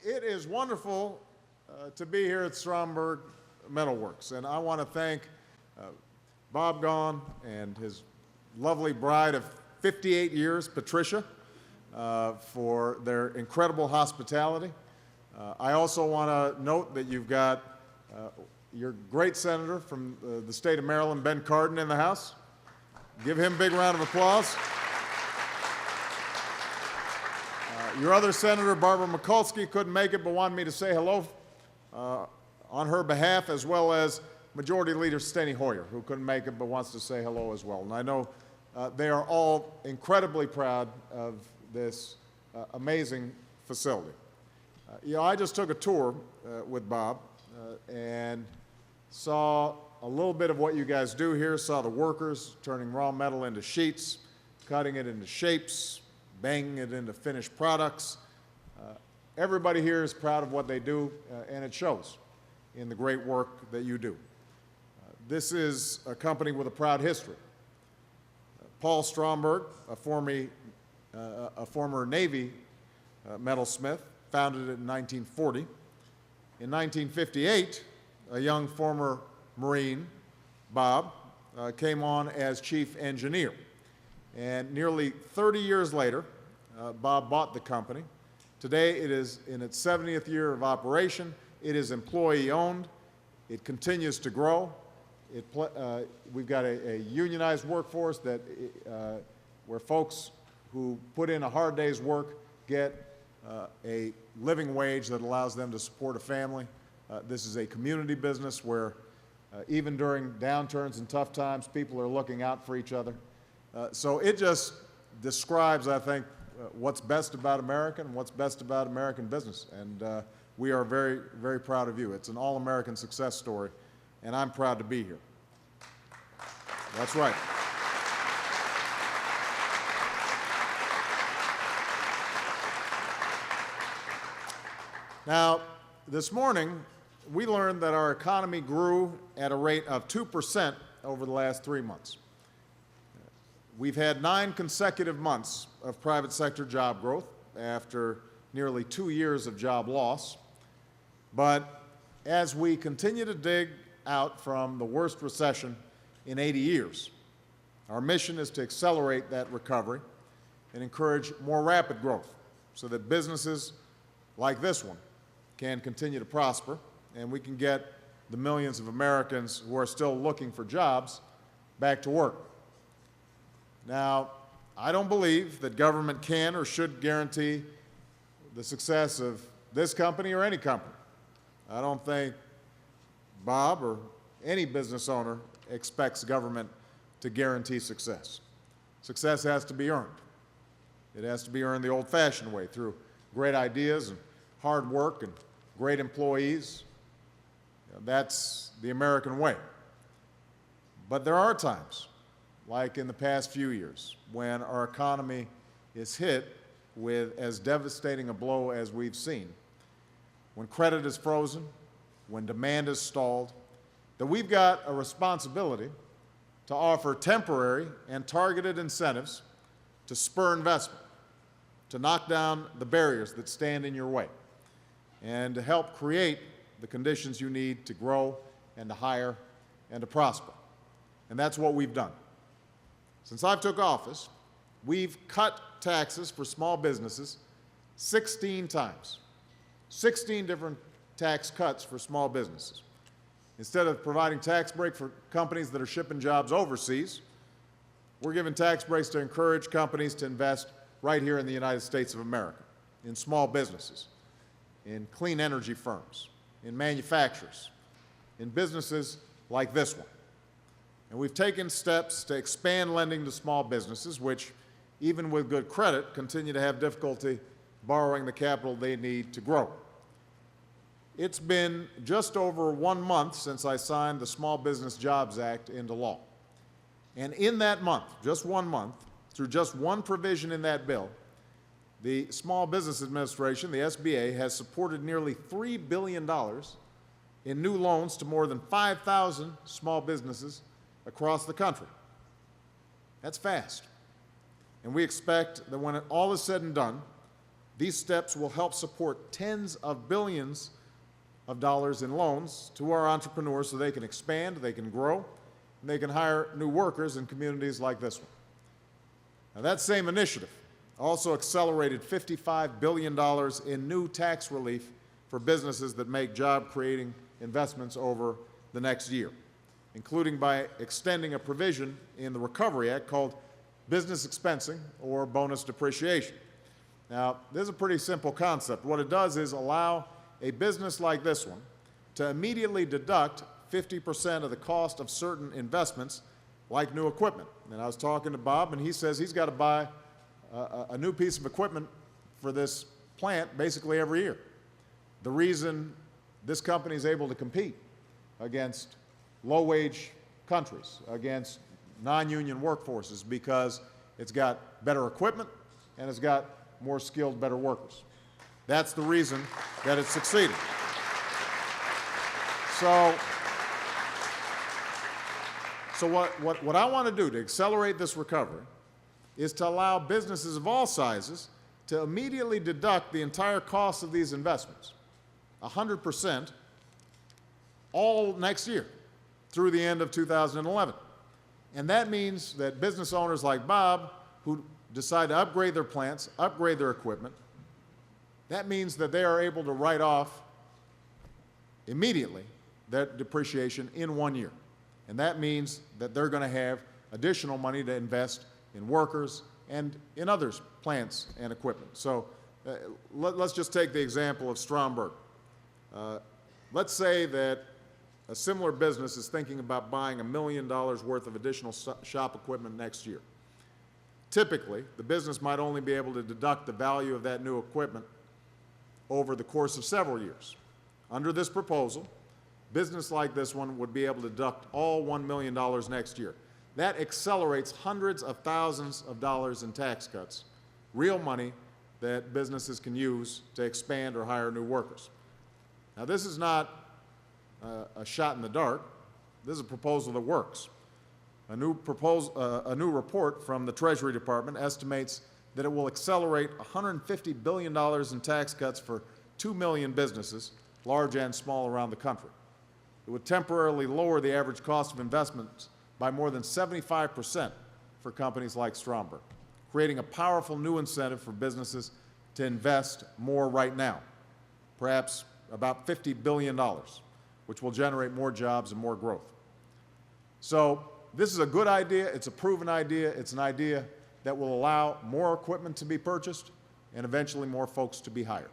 It is wonderful to be here at Stromberg Metal Works, and I want to thank Bob Gaughan and his lovely bride of 58 years, Patricia, for their incredible hospitality. I also want to note that you've got your great senator from the state of Maryland, Ben Cardin, in the House. Give him a big round of applause. Your other senator, Barbara Mikulski, couldn't make it but wanted me to say hello on her behalf, as well as Majority Leader Steny Hoyer, who couldn't make it but wants to say hello as well. And I know they are all incredibly proud of this amazing facility. I just took a tour with Bob and saw a little bit of what you guys do here, saw the workers turning raw metal into sheets, cutting it into shapes, banging it into finished products. Everybody here is proud of what they do, and it shows in the great work that you do. This is a company with a proud history. Paul Stromberg, a former Navy metalsmith, founded it in 1940. In 1958, a young former Marine, Bob, came on as chief engineer. And nearly 30 years later, Bob bought the company. Today, it is in its 70th year of operation. It is employee-owned. It continues to grow. We've got a unionized workforce that, where folks who put in a hard day's work get a living wage that allows them to support a family. This is a community business where even during downturns and tough times, people are looking out for each other. So it just describes, I think, what's best about America and what's best about American business. And we are very, very proud of you. It's an all-American success story, and I'm proud to be here. That's right. Now, this morning, we learned that our economy grew at a rate of 2% over the last 3 months. We've had 9 consecutive months of private sector job growth after nearly 2 years of job loss. But as we continue to dig out from the worst recession in 80 years, our mission is to accelerate that recovery and encourage more rapid growth so that businesses like this one can continue to prosper and we can get the millions of Americans who are still looking for jobs back to work. Now, I don't believe that government can or should guarantee the success of this company or any company. I don't think Bob or any business owner expects government to guarantee success. Success has to be earned. It has to be earned the old-fashioned way, through great ideas and hard work and great employees. That's the American way. But there are times, like in the past few years, when our economy is hit with as devastating a blow as we've seen, when credit is frozen, when demand is stalled, that we've got a responsibility to offer temporary and targeted incentives to spur investment, to knock down the barriers that stand in your way, and to help create the conditions you need to grow and to hire and to prosper. And that's what we've done. Since I've took office, we've cut taxes for small businesses 16 times. 16 different tax cuts for small businesses. Instead of providing tax break for companies that are shipping jobs overseas, we're giving tax breaks to encourage companies to invest right here in the United States of America, in small businesses, in clean energy firms, in manufacturers, in businesses like this one. And we've taken steps to expand lending to small businesses, which, even with good credit, continue to have difficulty borrowing the capital they need to grow. It's been just over 1 month since I signed the Small Business Jobs Act into law. And in that month, just 1 month, through just one provision in that bill, the Small Business Administration, the SBA, has supported nearly $3 billion in new loans to more than 5,000 small businesses across the country. That's fast. And we expect that when all is said and done, These steps will help support tens of billions of dollars in loans to our entrepreneurs so they can expand, they can grow, and they can hire new workers in communities like this one. Now, that same initiative also accelerated $55 billion in new tax relief for businesses that make job-creating investments over the next year, including by extending a provision in the Recovery Act called business expensing or bonus depreciation. Now, this is a pretty simple concept. What it does is allow a business like this one to immediately deduct 50% of the cost of certain investments like new equipment. And I was talking to Bob, and he says he's got to buy a new piece of equipment for this plant basically every year. The reason this company is able to compete against low-wage countries, against non-union workforces, because it's got better equipment and it's got more skilled, better workers. That's the reason that it's succeeding. So what I want to do to accelerate this recovery is to allow businesses of all sizes to immediately deduct the entire cost of these investments, 100%, all next year through the end of 2011. And that means that business owners like Bob, who decide to upgrade their plants, upgrade their equipment, that means that they are able to write off immediately that depreciation in 1 year. And that means that they're going to have additional money to invest in workers and in others' plants and equipment. So let's just take the example of Stromberg. Let's say that a similar business is thinking about buying $1 million worth of additional shop equipment next year. Typically, the business might only be able to deduct the value of that new equipment over the course of several years. Under this proposal, business like this one would be able to deduct all $1 million next year. That accelerates hundreds of thousands of dollars in tax cuts, real money that businesses can use to expand or hire new workers. Now, this is not a shot in the dark. This is a proposal that works. A new report from the Treasury Department estimates that it will accelerate $150 billion in tax cuts for 2 million businesses, large and small, around the country. It would temporarily lower the average cost of investments by more than 75% for companies like Stromberg, creating a powerful new incentive for businesses to invest more right now, perhaps about $50 billion, which will generate more jobs and more growth. So this is a good idea. It's a proven idea. It's an idea that will allow more equipment to be purchased and eventually more folks to be hired.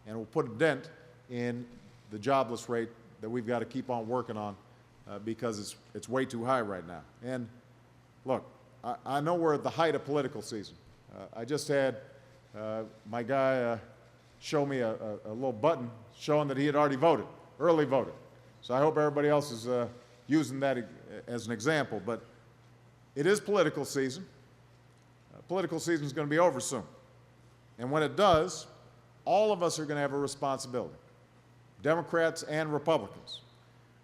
And it will put a dent in the jobless rate that we've got to keep on working on because it's way too high right now. And look, I know we're at the height of political season. I just had my guy show me a little button showing that he had already voted, early voted. So I hope everybody else is using that as an example. But it is political season. Political season is going to be over soon. And when it does, all of us are going to have a responsibility, Democrats and Republicans,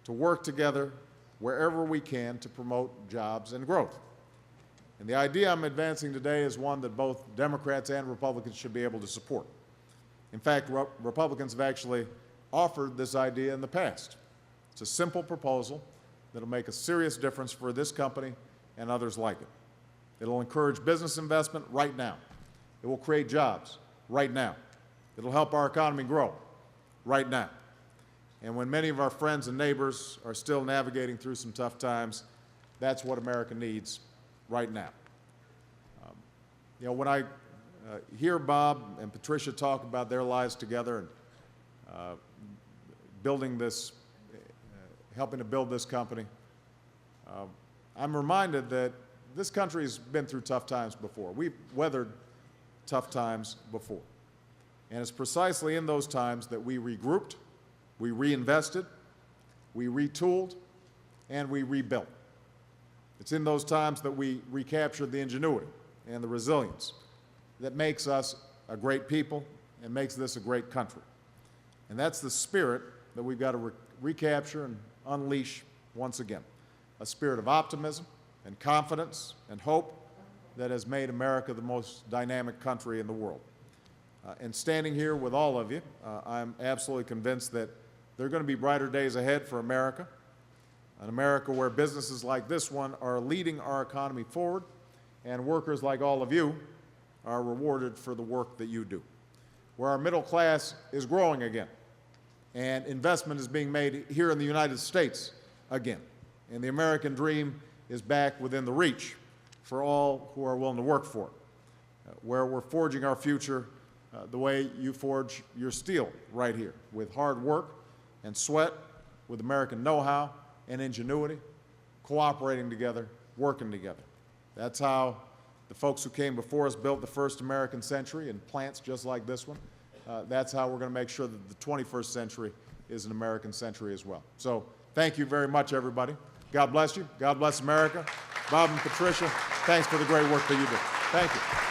to work together wherever we can to promote jobs and growth. And the idea I'm advancing today is one that both Democrats and Republicans should be able to support. In fact, Republicans have actually offered this idea in the past. It's a simple proposal that will make a serious difference for this company and others like it. It will encourage business investment right now. It will create jobs right now. It will help our economy grow right now. And when many of our friends and neighbors are still navigating through some tough times, that's what America needs right now. When I hear Bob and Patricia talk about their lives together and building this, helping to build this company, I'm reminded that this country has been through tough times before. We've weathered tough times before. And it's precisely in those times that we regrouped, we reinvested, we retooled, and we rebuilt. It's in those times that we recaptured the ingenuity and the resilience that makes us a great people and makes this a great country. And that's the spirit that we've got to recapture and unleash once again, a spirit of optimism and confidence and hope that has made America the most dynamic country in the world. And standing here with all of you, I'm absolutely convinced that there are going to be brighter days ahead for America, an America where businesses like this one are leading our economy forward, and workers like all of you are rewarded for the work that you do, where our middle class is growing again, and investment is being made here in the United States again, and the American dream is back within the reach for all who are willing to work for it, where we're forging our future the way you forge your steel right here, with hard work and sweat, with American know-how and ingenuity, cooperating together, working together. That's how the folks who came before us built the first American century in plants just like this one. That's how we're going to make sure that the 21st century is an American century as well. So thank you very much, everybody. God bless you. God bless America. Bob and Patricia, thanks for the great work that you do. Thank you.